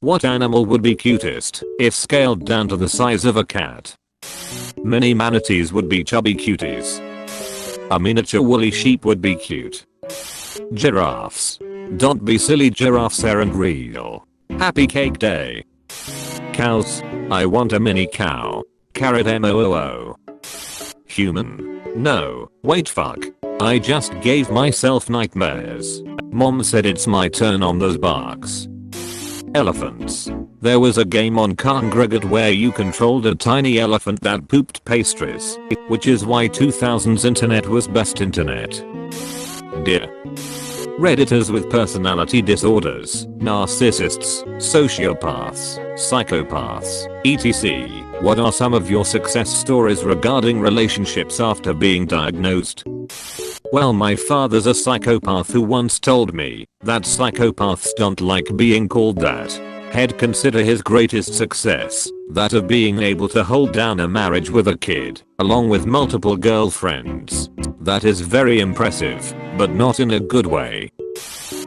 What animal would be cutest if scaled down to the size of a cat? Many manatees would be chubby cuties. A miniature woolly sheep would be cute. Giraffes. Don't be silly, giraffes aren't real. Happy cake day. Cows. I want a mini cow. Carrot MOOO. Human. No, wait, fuck. I just gave myself nightmares. Mom said it's my turn on those barks. Elephants. There was a game on Askreddit where you controlled a tiny elephant that pooped pastries, which is why 2000's internet was best internet. Dear. Redditors with personality disorders, narcissists, sociopaths, psychopaths, etc. What are some of your success stories regarding relationships after being diagnosed? Well, my father's a psychopath who once told me that psychopaths don't like being called that. He'd consider his greatest success that of being able to hold down a marriage with a kid, along with multiple girlfriends. That is very impressive, but not in a good way.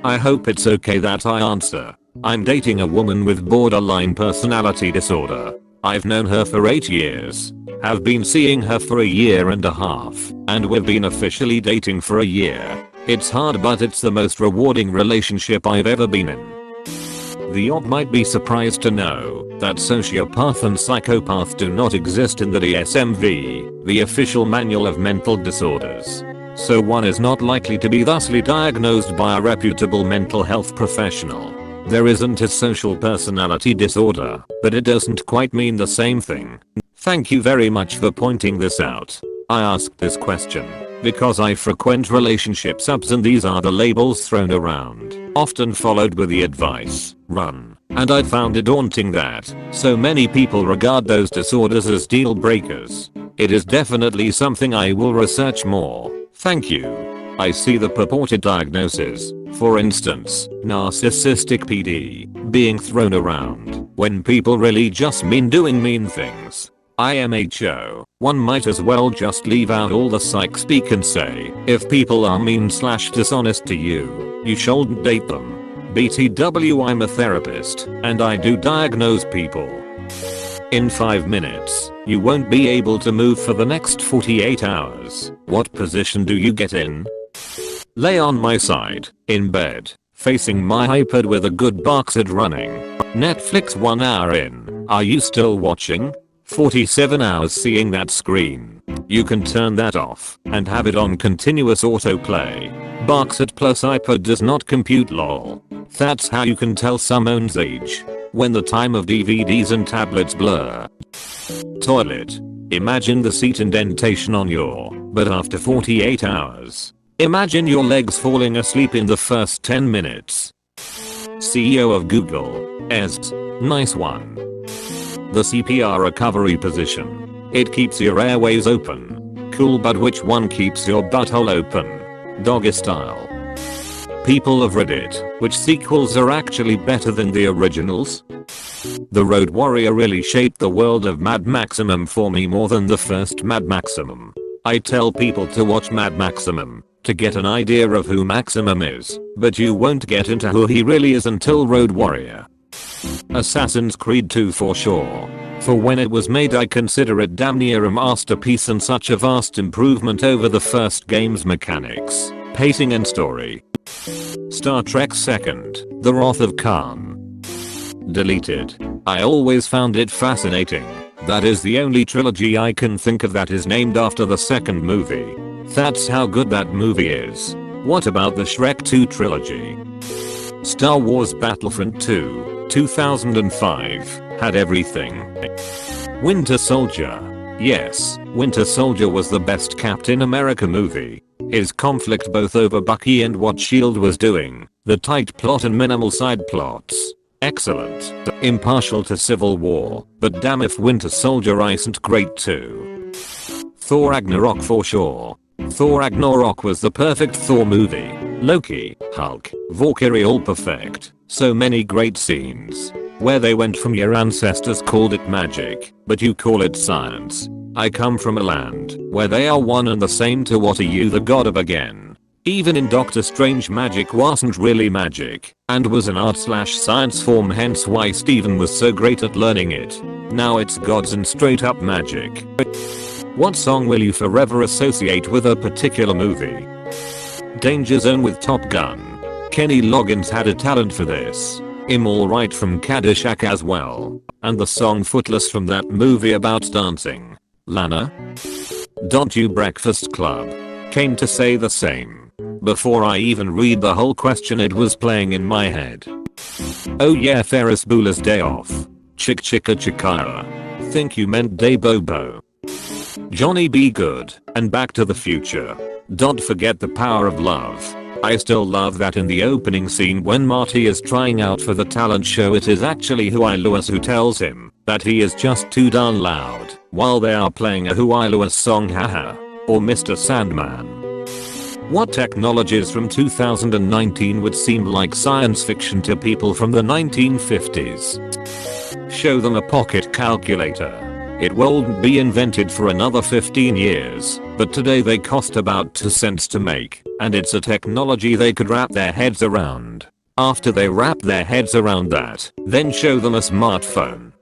I hope it's okay that I answer. I'm dating a woman with borderline personality disorder. I've known her for 8 years. Have been seeing her for a year and a half, and we've been officially dating for a year. It's hard, but it's the most rewarding relationship I've ever been in. The odd might be surprised to know that sociopath and psychopath do not exist in the DSM-V, the official manual of mental disorders. So one is not likely to be thusly diagnosed by a reputable mental health professional. There isn't a social personality disorder, but it doesn't quite mean the same thing. Thank you very much for pointing this out. I asked this question because I frequent relationship subs and these are the labels thrown around, often followed with the advice, run. And I found it daunting that so many people regard those disorders as deal breakers. It is definitely something I will research more. Thank you. I see the purported diagnosis, for instance, narcissistic PD, being thrown around when people really just mean doing mean things. IMHO, one might as well just leave out all the psych speak and say, if people are mean/dishonest to you, you shouldn't date them. BTW, I'm a therapist, and I do diagnose people. In 5 minutes, you won't be able to move for the next 48 hours. What position do you get in? Lay on my side, in bed, facing my iPad with a good box ad running. Netflix 1 hour in. Are you still watching? 47 hours seeing that screen. You can turn that off and have it on continuous autoplay. Box ad plus iPad does not compute, lol. That's how you can tell someone's age. When the time of DVDs and tablets blur. Toilet. Imagine the seat indentation on your butt after 48 hours. Imagine your legs falling asleep in the first 10 minutes. CEO of Google. Nice one. The CPR recovery position. It keeps your airways open. Cool, but which one keeps your butthole open? Doggy style. People of Reddit, which sequels are actually better than the originals? The Road Warrior really shaped the world of Mad Maximum for me more than the first Mad Maximum. I tell people to watch Mad Maximum to get an idea of who Maximum is, but you won't get into who he really is until Road Warrior. Assassin's Creed 2 for sure. For when it was made, I consider it damn near a masterpiece and such a vast improvement over the first game's mechanics, pacing and story. Star Trek 2nd, The Wrath of Khan. Deleted. I always found it fascinating. That is the only trilogy I can think of that is named after the second movie. That's how good that movie is. What about the Shrek 2 trilogy? Star Wars Battlefront 2, 2005, had everything. Winter Soldier. Yes, Winter Soldier was the best Captain America movie. His conflict both over Bucky and what S.H.I.E.L.D. was doing, the tight plot and minimal side plots. Excellent. Impartial to Civil War, but damn if Winter Soldier isn't great too. Thor Ragnarok for sure. Thor Ragnarok was the perfect Thor movie. Loki, Hulk, Valkyrie all perfect. So many great scenes. Where they went from your ancestors called it magic, but you call it science. I come from a land where they are one and the same to what are you the god of again? Even in Doctor Strange, magic wasn't really magic and was an art/science form, hence why Steven was so great at learning it. Now it's gods and straight up magic. What song will you forever associate with a particular movie? Danger Zone with Top Gun. Kenny Loggins had a talent for this. I'm Alright from Caddyshack as well. And the song Footless from that movie about dancing. Lana? Don't You Breakfast Club came to say the same. Before I even read the whole question, it was playing in my head. Oh yeah, Ferris Bueller's Day Off. Chick Chicka Chikara. Think you meant Day Bobo. Johnny Be Good and Back to the Future. Don't forget the power of love. I still love that in the opening scene when Marty is trying out for the talent show, it is actually Huey Lewis who tells him that he is just too darn loud while they are playing a Huey Lewis song, haha, or Mr. Sandman. What technologies from 2019 would seem like science fiction to people from the 1950s? Show them a pocket calculator. It won't be invented for another 15 years, but today they cost about 2 cents to make, and it's a technology they could wrap their heads around. After they wrap their heads around that, then show them a smartphone.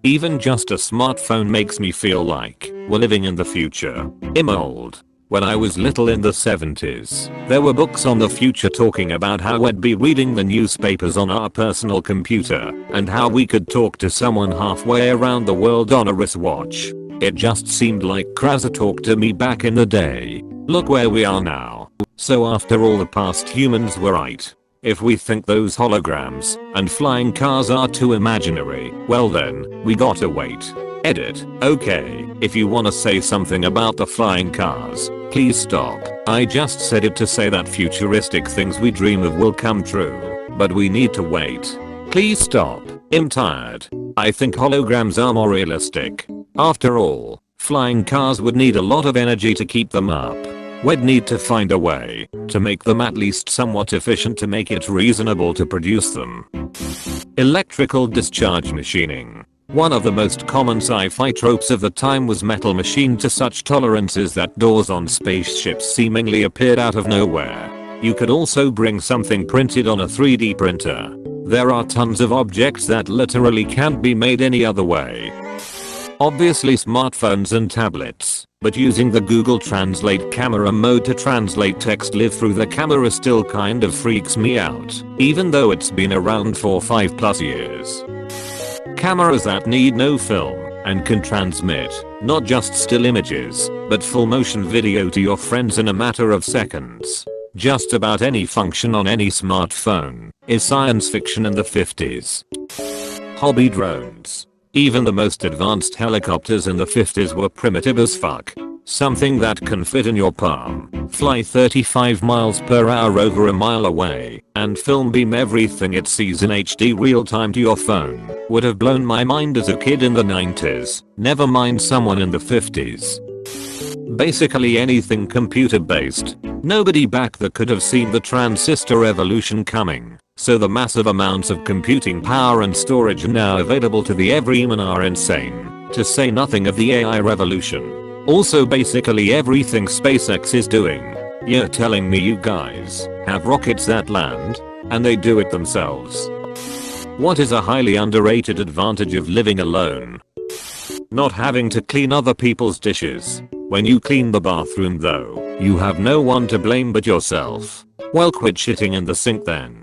Even just a smartphone makes me feel like we're living in the future. I'm old. When I was little in the 70s, there were books on the future talking about how we'd be reading the newspapers on our personal computer and how we could talk to someone halfway around the world on a wristwatch. It just seemed like crazy talk to me back in the day. Look where we are now. So after all, the past humans were right. If we think those holograms and flying cars are too imaginary, well then, we gotta wait. Edit. Okay, if you wanna say something about the flying cars, please stop. I just said it to say that futuristic things we dream of will come true, but we need to wait. Please stop. I'm tired. I think holograms are more realistic. After all, flying cars would need a lot of energy to keep them up. We'd need to find a way to make them at least somewhat efficient to make it reasonable to produce them. Electrical discharge machining. One of the most common sci-fi tropes of the time was metal machined to such tolerances that doors on spaceships seemingly appeared out of nowhere. You could also bring something printed on a 3D printer. There are tons of objects that literally can't be made any other way. Obviously smartphones and tablets, but using the Google Translate camera mode to translate text live through the camera still kind of freaks me out, even though it's been around for 5+ years. Cameras that need no film and can transmit not just still images, but full motion video to your friends in a matter of seconds. Just about any function on any smartphone is science fiction in the 50s. Hobby drones. Even the most advanced helicopters in the 50s were primitive as fuck. Something that can fit in your palm, fly 35 miles per hour over a mile away, and film beam everything it sees in HD real time to your phone would have blown my mind as a kid in the 90s, never mind someone in the 50s. Basically anything computer based. Nobody back then could have seen the transistor revolution coming, so the massive amounts of computing power and storage now available to the everyman are insane, to say nothing of the AI revolution. Also basically everything SpaceX is doing. You're telling me you guys have rockets that land, and they do it themselves. What is a highly underrated advantage of living alone? Not having to clean other people's dishes. When you clean the bathroom though, you have no one to blame but yourself. Well, quit shitting in the sink then.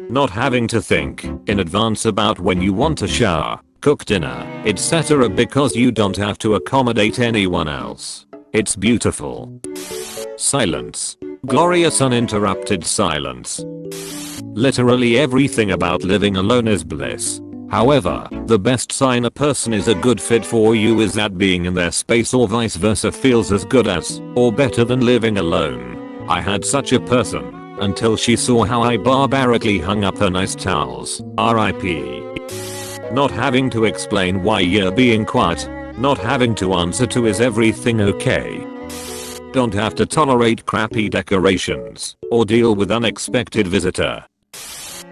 Not having to think in advance about when you want to shower, cook dinner, etc. because you don't have to accommodate anyone else. It's beautiful. Silence. Glorious uninterrupted silence. Literally everything about living alone is bliss. However, the best sign a person is a good fit for you is that being in their space or vice versa feels as good as, or better than living alone. I had such a person, until she saw how I barbarically hung up her nice towels, RIP. Not having to explain why you're being quiet, not having to answer to is everything okay. Don't have to tolerate crappy decorations, or deal with unexpected visitor.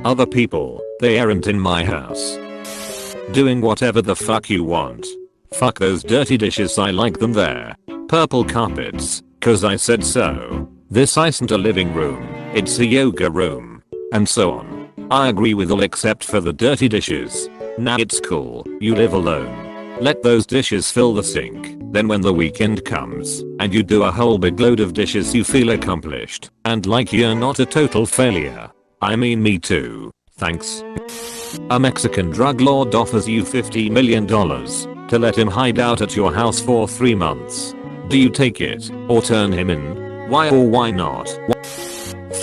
Other people, they aren't in my house. Doing whatever the fuck you want. Fuck those dirty dishes, I like them there. Purple carpets, cause I said so. This isn't a living room, it's a yoga room. And so on. I agree with all except for the dirty dishes. Nah, it's cool, you live alone. Let those dishes fill the sink. Then when the weekend comes and you do a whole big load of dishes, you feel accomplished and like you're not a total failure. I mean, me too. Thanks. A Mexican drug lord offers you $50 million to let him hide out at your house for 3 months. Do you take it or turn him in? Why or why not?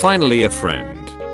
Finally, a friend